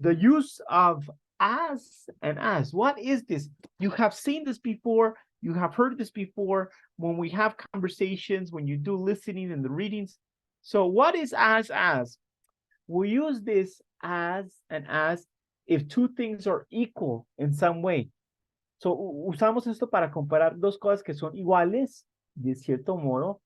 The use of as and as. What is this? You have seen this before. You have heard this before when we have conversations, when you do listening and the readings. So what is as? We use this as and as if two things are equal in some way. So usamos esto para comparar dos cosas que son iguales, de cierto modo.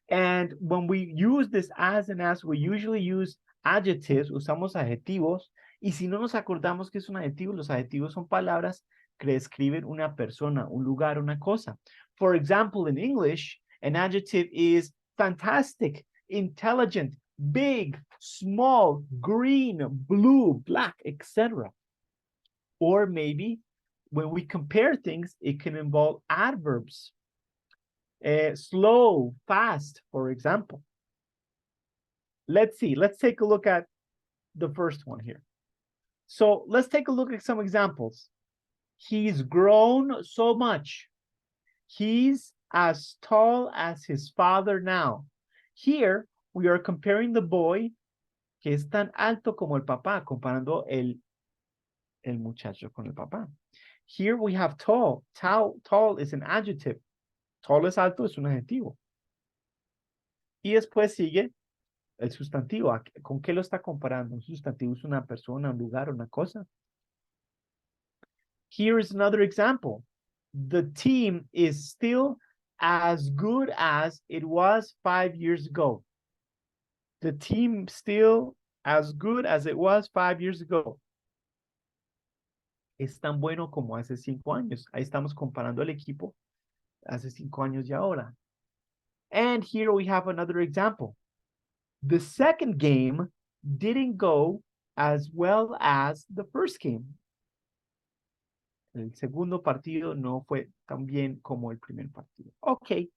And when we use this as and as, we usually use adjectives, usamos adjetivos. Y si no nos acordamos que es un adjetivo, los adjetivos son palabras que describen una persona, un lugar, una cosa. For example, in English, an adjective is fantastic, intelligent, big, small, green, blue, black, etc. Or maybe when we compare things, it can involve adverbs. Slow, fast, for example. Let's see. Let's take a look at the first one here. So let's take a look at some examples. He's grown so much. He's as tall as his father now. Here, we are comparing the boy, que es tan alto como el papá, comparando el muchacho con el papá. Here we have tall. Tall is an adjective. Tall es alto, es un adjetivo. Y después sigue el sustantivo. ¿Con qué lo está comparando? Un sustantivo es una persona, un lugar, una cosa. Here is another example. The team is still as good as it was 5 years ago. The team still as good as it was 5 years ago. Es tan bueno como hace 5 años. Ahí estamos comparando el equipo hace 5 años y ahora. And here we have another example. The second game didn't go as well as the first game. El segundo partido no fue tan bien como el primer partido. Okay,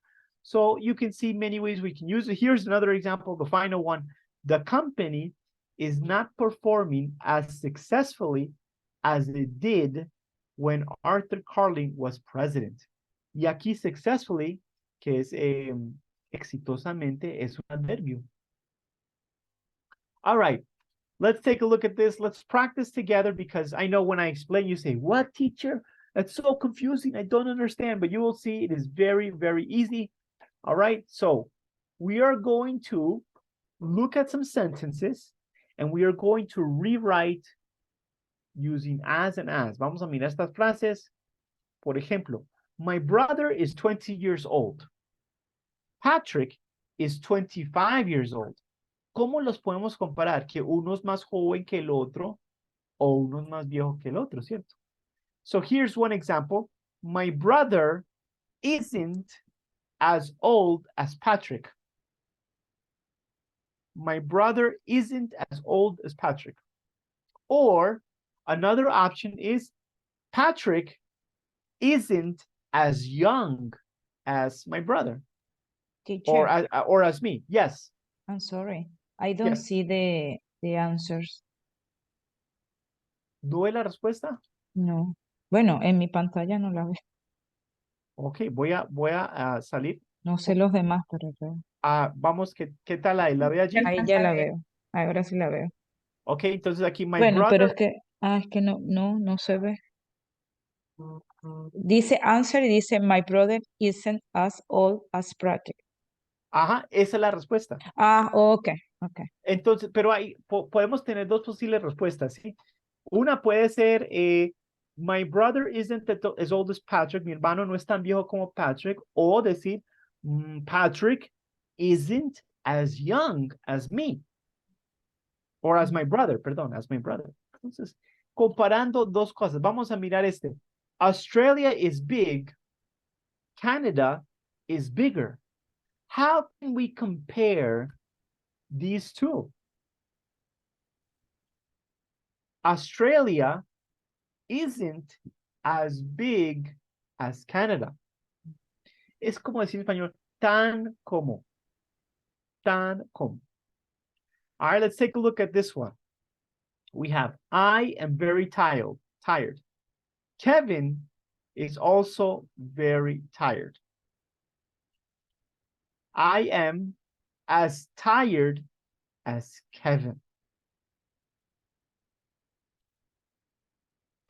so you can see many ways we can use it. Here's another example, the final one. The company is not performing as successfully as it did when Arthur Carling was president. Y aquí successfully, que es exitosamente, es un adverbio. All right, let's take a look at this. Let's practice together because I know when I explain, you say, what, teacher? That's so confusing. I don't understand, but you will see it is very, very easy. All right, so we are going to look at some sentences and we are going to rewrite using as and as. Vamos a mirar estas frases. Por ejemplo, my brother is 20 years old. Patrick is 25 years old. ¿Cómo los podemos comparar? Que uno es más joven que el otro o uno es más viejo que el otro, ¿cierto? So here's one example. My brother isn't as old as Patrick. My brother isn't as old as Patrick. Or another option is Patrick isn't as young as my brother. Teacher, or as me. Yes. I'm sorry. I don't see the answers. ¿No ve la respuesta? No. Bueno, en mi pantalla no la veo. Ok, voy a salir. No sé los demás, pero veo. Vamos, ¿qué tal ahí? ¿La ve allí? Ahí ya la veo. Ahora sí la veo. Ok, entonces aquí my Bueno, pero es brother. que no se ve. Dice answer y dice my brother isn't as old as Patrick. Ajá, esa es la respuesta. Ok. Entonces, pero ahí podemos tener dos posibles respuestas, ¿sí? Una puede ser, my brother isn't as old as Patrick, mi hermano no es tan viejo como Patrick, o decir, Patrick isn't as young as me, or as my brother, perdón, as my brother. Entonces, comparando dos cosas, vamos a mirar este. Australia is big, Canada is bigger. How can we compare these two? Australia isn't as big as Canada. Es como decir en español, tan como. Tan como. All right, let's take a look at this one. We have, I am very tired. Kevin is also very tired. I am as tired as Kevin.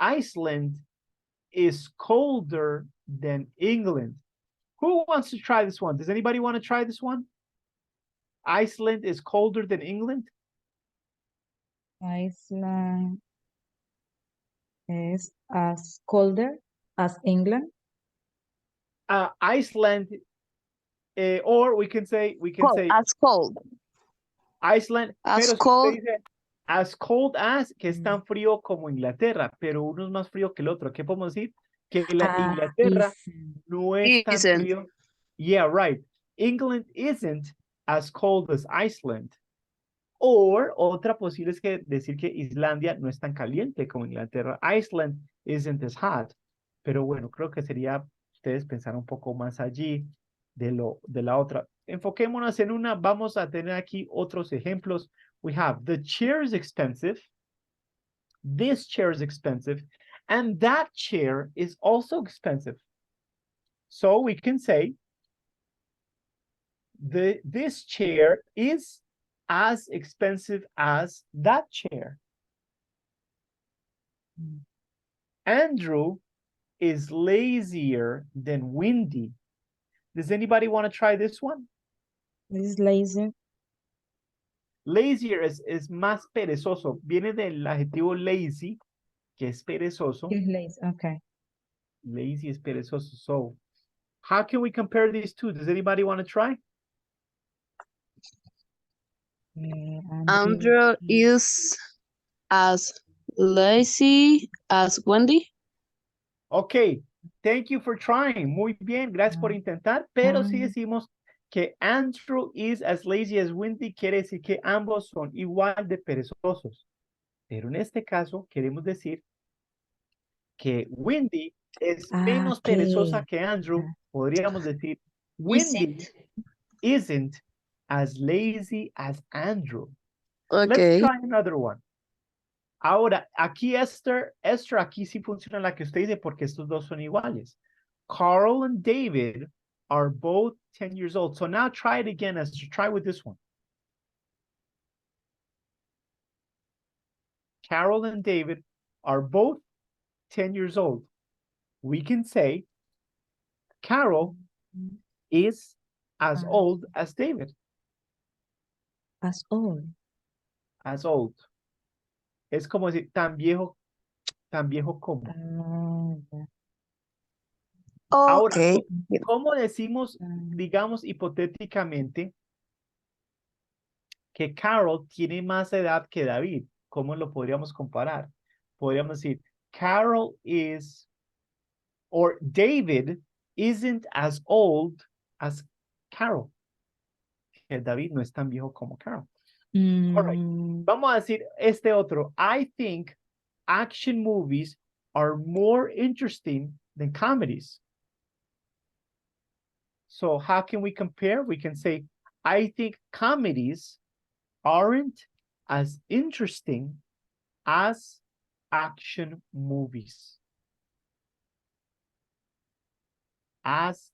Iceland is colder than England. Who wants to try this one? Does anybody want to try this one? Iceland is colder than England? Iceland is as colder as England. Iceland, or we can say, As cold. Iceland, As pero si cold. usted dice as cold as, que es tan frío como Inglaterra, pero uno es más frío que el otro. ¿Qué podemos decir? Que Inglaterra no es tan Isn't. frío. Yeah, right. England isn't as cold as Iceland. Or otra posible es que decir que Islandia no es tan caliente como Inglaterra. Iceland isn't as hot. Pero bueno, creo que sería ustedes pensar un poco más allí de la otra. Enfoquémonos en una. Vamos a tener aquí otros ejemplos. We have the chair is expensive. This chair is expensive. And that chair is also expensive. So we can say this chair is as expensive as that chair. Andrew is lazier than Windy. Does anybody want to try this one? This is lazy. Lazier es más perezoso. Viene del adjetivo lazy, que es perezoso. It's lazy. Okay. Lazy es perezoso. So, how can we compare these two? Does anybody want to try? Andrew is as lazy as Wendy. Okay, thank you for trying. Muy bien, gracias por intentar. Pero si decimos que Andrew is as lazy as Wendy, quiere decir que ambos son igual de perezosos. Pero en este caso, queremos decir que Wendy es menos perezosa que Andrew. Podríamos decir, Wendy isn't as lazy as Andrew. Let's Okay. try another one. Ahora, aquí Esther, aquí sí funciona la que usted dice porque estos dos son iguales. Carl and David are both 10 years old. So now try it again, Esther. Try with this one. Carol and David are both 10 years old. We can say Carol is as old as David. As old. As old. Es como decir tan viejo como. Ahora, Okay. ¿cómo decimos, digamos hipotéticamente, que Carol tiene más edad que David? ¿Cómo lo podríamos comparar? Podríamos decir, Carol is, or David isn't as old as Carol. Que David no es tan viejo como Carol. All right. Vamos a decir este otro. I think action movies are more interesting than comedies. So how can we compare? We can say, I think comedies aren't as interesting as action movies. As.